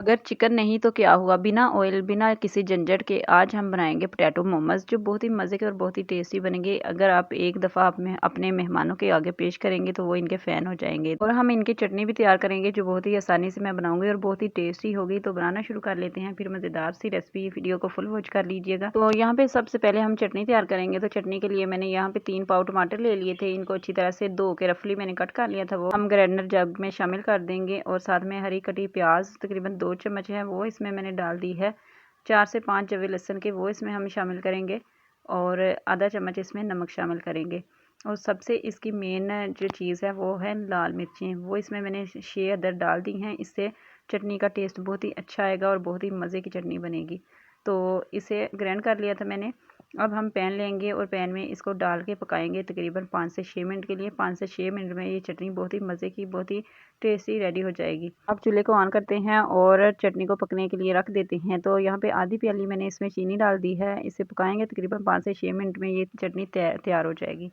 अगर चिकन नहीं तो क्या हुआ, बिना ऑयल बिना किसी झंझट के आज हम बनाएंगे पोटैटो मोमोज, जो बहुत ही मज़े के और बहुत ही टेस्टी बनेंगे। अगर आप एक दफ़ा अपने मेहमानों के आगे पेश करेंगे तो वो इनके फ़ैन हो जाएंगे। और हम इनकी चटनी भी तैयार करेंगे जो बहुत ही आसानी से मैं बनाऊंगी और बहुत ही टेस्टी होगी। तो बनाना शुरू कर लेते हैं, फिर मज़ेदार सी रेसिपी। वीडियो को फुल वॉच कर लीजिएगा। तो यहाँ पे सबसे पहले हम चटनी तैयार करेंगे। तो चटनी के लिए मैंने यहाँ पे 3 पाव टमाटर ले लिए थे। इनको अच्छी तरह से धो के रफली मैंने कट कर लिया था। वो हम ग्राइंडर जग में शामिल कर देंगे। और साथ में हरी कटी प्याज तकरीबन 2 चम्मच है वो इसमें मैंने डाल दी है। 4 से 5 जवे लहसुन के वो इसमें हम शामिल करेंगे। और आधा चम्मच इसमें नमक शामिल करेंगे। और सबसे इसकी मेन जो चीज़ है वो है लाल मिर्चें, वो इसमें मैंने 6 अदर डाल दी हैं। इससे चटनी का टेस्ट बहुत ही अच्छा आएगा और बहुत ही मज़े की चटनी बनेगी। तो इसे ग्राइंड कर लिया था मैंने। अब हम पैन लेंगे और पैन में इसको डाल के पकाएंगे तकरीबन 5 से 6 मिनट के लिए। 5 से 6 मिनट में ये चटनी बहुत ही मज़े की, बहुत ही टेस्टी रेडी हो जाएगी। अब चूल्हे को ऑन करते हैं और चटनी को पकने के लिए रख देते हैं। तो यहाँ पे आधी प्याली मैंने इसमें चीनी डाल दी है। इसे पकाएंगे तकरीबन 5 से 6 मिनट में ये चटनी तैयार हो जाएगी।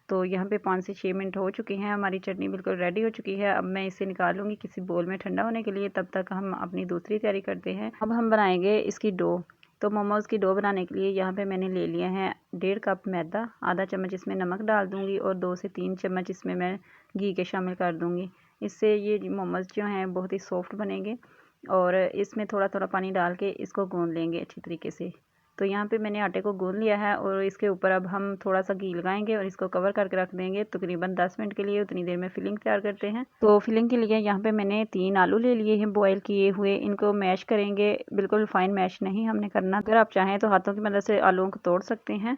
तो यहाँ पे 5 से 6 मिनट हो चुके हैं, हमारी चटनी बिल्कुल रेडी हो चुकी है। अब मैं इसे निकालूंगी किसी बोल में ठंडा होने के लिए। तब तक हम अपनी दूसरी तैयारी करते हैं। अब हम बनाएंगे इसकी डो। तो मोमोज़ की डो बनाने के लिए यहाँ पे मैंने ले लिया है 1.5 कप मैदा। आधा चम्मच इसमें नमक डाल दूँगी और 2 से 3 चम्मच इसमें मैं घी के शामिल कर दूँगी। इससे ये मोमोज़ जो हैं बहुत ही सॉफ्ट बनेंगे। और इसमें थोड़ा थोड़ा पानी डाल के इसको गूँध लेंगे अच्छी तरीके से। तो यहाँ पे मैंने आटे को गूँध लिया है और इसके ऊपर अब हम थोड़ा सा घी लगाएंगे और इसको कवर करके रख देंगे तकरीबन 10 मिनट के लिए। उतनी देर में फिलिंग तैयार करते हैं। तो फिलिंग के लिए यहाँ पे मैंने 3 आलू ले लिए हैं बॉयल किए हुए। इनको मैश करेंगे, बिल्कुल फाइन मैश नहीं हमने करना। अगर आप चाहें तो हाथों की मदद से आलूओं को तोड़ सकते हैं।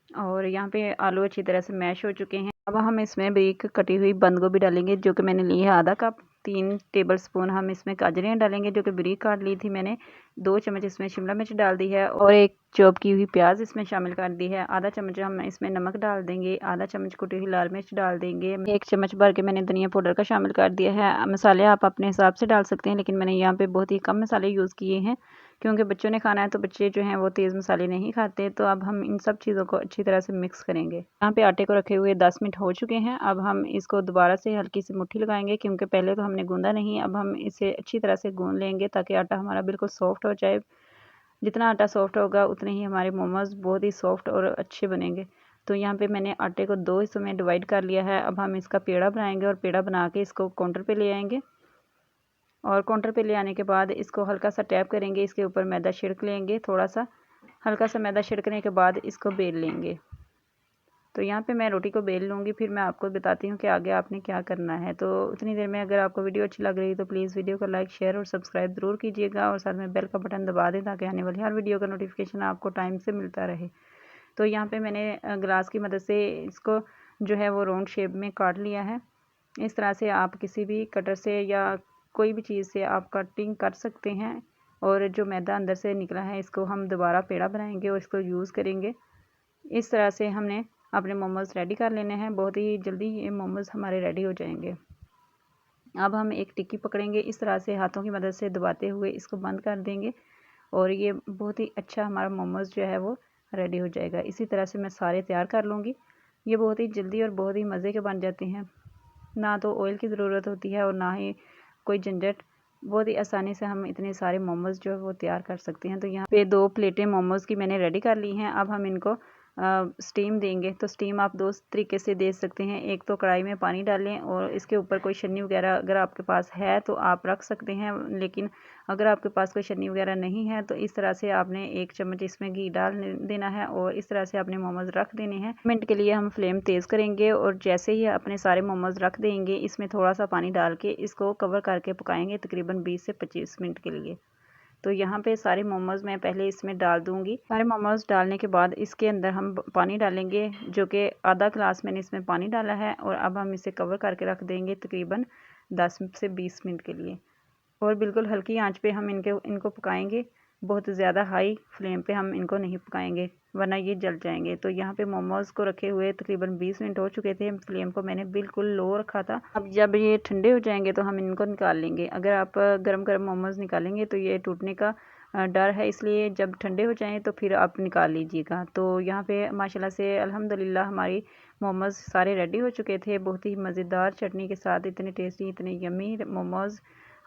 और यहाँ पे आलू अच्छी तरह से मैश हो चुके हैं। अब हम इसमें बारीक कटी हुई बंद गोभी डालेंगे जो कि मैंने ली है आधा कप। 3 टेबल स्पून हम इसमें गाजरें डालेंगे जो कि बारीक काट ली थी मैंने। 2 चम्मच इसमें शिमला मिर्च डाल दी है और एक चॉप की हुई प्याज इसमें शामिल कर दी है। आधा चम्मच हम इसमें नमक डाल देंगे। आधा चम्मच कुटी हुई लाल मिर्च डाल देंगे। 1 चम्मच भर के मैंने धनिया पाउडर का शामिल कर दिया है। मसाले आप अपने हिसाब से डाल सकते हैं, लेकिन मैंने यहाँ पे बहुत ही कम मसाले यूज़ किए हैं क्योंकि बच्चों ने खाना है। तो बच्चे जो हैं वो तेज़ मसाले नहीं खाते। तो अब हम इन सब चीज़ों को अच्छी तरह से मिक्स करेंगे। यहाँ पे आटे को रखे हुए 10 मिनट हो चुके हैं। अब हम इसको दोबारा से हल्की सी मुट्ठी लगाएंगे क्योंकि पहले तो हमने गूंदा नहीं। अब हम इसे अच्छी तरह से गूंद लेंगे ताकि आटा हमारा बिल्कुल सॉफ्ट हो जाए। जितना आटा सॉफ्ट होगा उतने ही हमारे मोमोज बहुत ही सॉफ्ट और अच्छे बनेंगे। तो यहाँ पे मैंने आटे को 2 हिस्सों में डिवाइड कर लिया है। अब हम इसका पेड़ा बनाएंगे और पेड़ा बना के इसको काउंटर पे ले आएंगे। और काउंटर पे ले आने के बाद इसको हल्का सा टैप करेंगे, इसके ऊपर मैदा छिड़क लेंगे। थोड़ा सा हल्का सा मैदा छिड़कने के बाद इसको बेल लेंगे। तो यहाँ पे मैं रोटी को बेल लूँगी, फिर मैं आपको बताती हूँ कि आगे आपने क्या करना है। तो उतनी देर में अगर आपको वीडियो अच्छी लग रही है तो प्लीज़ वीडियो को लाइक शेयर और सब्सक्राइब ज़रूर कीजिएगा और साथ में बेल का बटन दबा दें ताकि आने वाली हर वीडियो का नोटिफिकेशन आपको टाइम से मिलता रहे। तो यहाँ पे मैंने ग्लास की मदद से इसको जो है वो राउंड शेप में काट लिया है। इस तरह से आप किसी भी कटर से या कोई भी चीज़ से आप कटिंग कर सकते हैं। और जो मैदा अंदर से निकला है इसको हम दोबारा पेड़ा बनाएंगे और इसको यूज़ करेंगे। इस तरह से हमने अपने मोमोज़ रेडी कर लेने हैं। बहुत ही जल्दी ये मोमोज़ हमारे रेडी हो जाएंगे। अब हम एक टिक्की पकड़ेंगे, इस तरह से हाथों की मदद से दबाते हुए इसको बंद कर देंगे और ये बहुत ही अच्छा हमारा मोमोज़ जो है वो रेडी हो जाएगा। इसी तरह से मैं सारे तैयार कर लूँगी। ये बहुत ही जल्दी और बहुत ही मज़े के बन जाते हैं। ना तो ऑयल की ज़रूरत होती है और ना ही कोई झंझट। बहुत ही आसानी से हम इतने सारे मोमोज़ जो है वो तैयार कर सकते हैं। तो यहाँ पे 2 प्लेटें मोमोज़ की मैंने रेडी कर ली हैं। अब हम इनको स्टीम देंगे। तो स्टीम आप 2 तरीके से दे सकते हैं। एक तो कढ़ाई में पानी डालें और इसके ऊपर कोई छन्नी वगैरह अगर आपके पास है तो आप रख सकते हैं, लेकिन अगर आपके पास कोई छन्नी वगैरह नहीं है तो इस तरह से आपने 1 चम्मच इसमें घी डाल देना है और इस तरह से आपने मोमोज़ रख देने हैं। मिनट के लिए हम फ्लेम तेज़ करेंगे और जैसे ही अपने सारे मोमोज़ रख देंगे इसमें थोड़ा सा पानी डाल के इसको कवर करके पकाएंगे तकरीबन 20 से 25 मिनट के लिए। तो यहाँ पे सारे मोमोज़ मैं पहले इसमें डाल दूँगी। सारे मोमोज़ डालने के बाद इसके अंदर हम पानी डालेंगे जो कि आधा ग्लास मैंने इसमें पानी डाला है। और अब हम इसे कवर करके रख देंगे तकरीबन 10 से 20 मिनट के लिए। और बिल्कुल हल्की आंच पे हम इनको पकाएंगे। बहुत ज़्यादा हाई फ्लेम पे हम इनको नहीं पकाएंगे वरना ये जल जाएंगे। तो यहाँ पे मोमोज़ को रखे हुए तकरीबन 20 मिनट हो चुके थे। फ्लेम को मैंने बिल्कुल लो रखा था। अब जब ये ठंडे हो जाएंगे तो हम इनको निकाल लेंगे। अगर आप गरम गरम मोमोज़ निकालेंगे तो ये टूटने का डर है, इसलिए जब ठंडे हो जाएं तो फिर आप निकाल लीजिएगा। तो यहाँ पे माशाल्लाह से अल्हम्दुलिल्लाह हमारी मोमोज़ सारे रेडी हो चुके थे बहुत ही मज़ेदार चटनी के साथ। इतने टेस्टी, इतने यम्मी मोमोज़